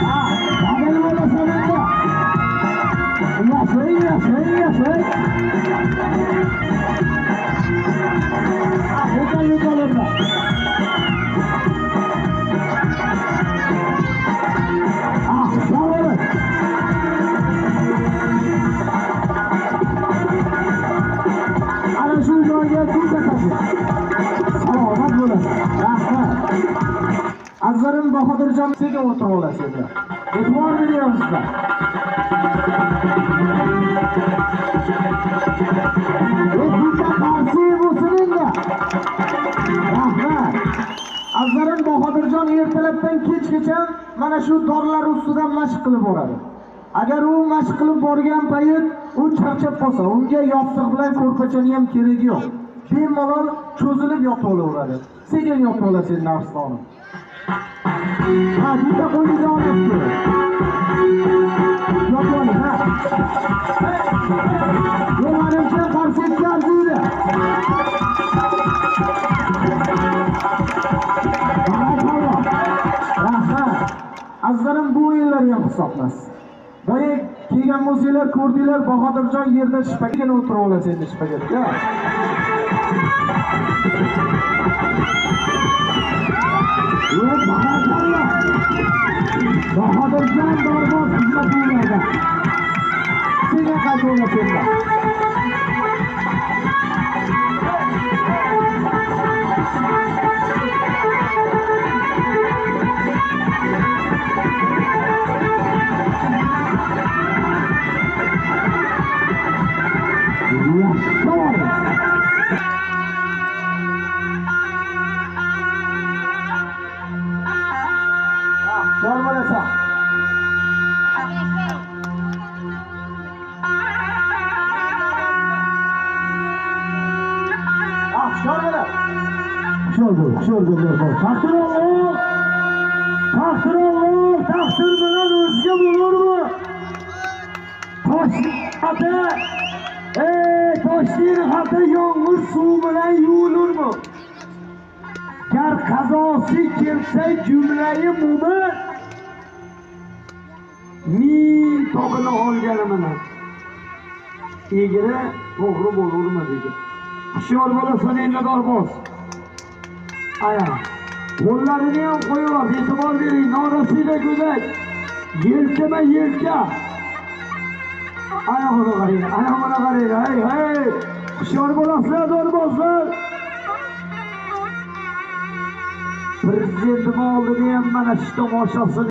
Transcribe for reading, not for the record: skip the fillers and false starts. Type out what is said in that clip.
Dadil bo'lasan endi. Yashay. Yo'qolma. Bravo. Ana shu joyga kim taqasi? Salomat bo'ling. Rahmat. Azzarim Bahodirjon sizga o'tirib olasiz. E'tibor beryapsizlar. Rahmat. Azzarim Bahodirjon ertalabdan kechgacha mana shu torlar ustidan mashq qilib boradi. Agar u mashq qilib borgan payt u charchab qolsa, unga yostiq bilan ko'rpachani ham keragi yo'q. Bemalol cho'zilib yotib olaveradi. Sekin yotib olasiz Nafsonim. Ha, bitta qo'lingizni olib turing. Yotib oling, ha. Yo'qolishga qarshi etkazinglar. Rahmat. Azzarim bu o'yinlarga ham hisobmas. Boya kelgan bo'lsanglar, ko'rdinglar, Bahodirjon yerda shipagina o'tirib olasiz endi shipagatga. Bahodirjon dorboz xizmatlarda. Senga qaytib olasizlar. Şurada. Takdir bilen özge bulur mu? Taşın hatı yağmur su bilen yuğulur mu? Ger kazası kimse cümleyi mumu min tog'ini olganimini egri to'g'ri bo'lurmi dedi. Hushyor bo'lasan endi dorboz. Aya. Qo'llarini ham qo'yib, e'tibor bering, norasida go'dak. Yelka. Ayog'ini qarang. Hey. Hushyor bo'lasizlar dorbozlar. Prezidentim oldida ham mana shu tomoshasini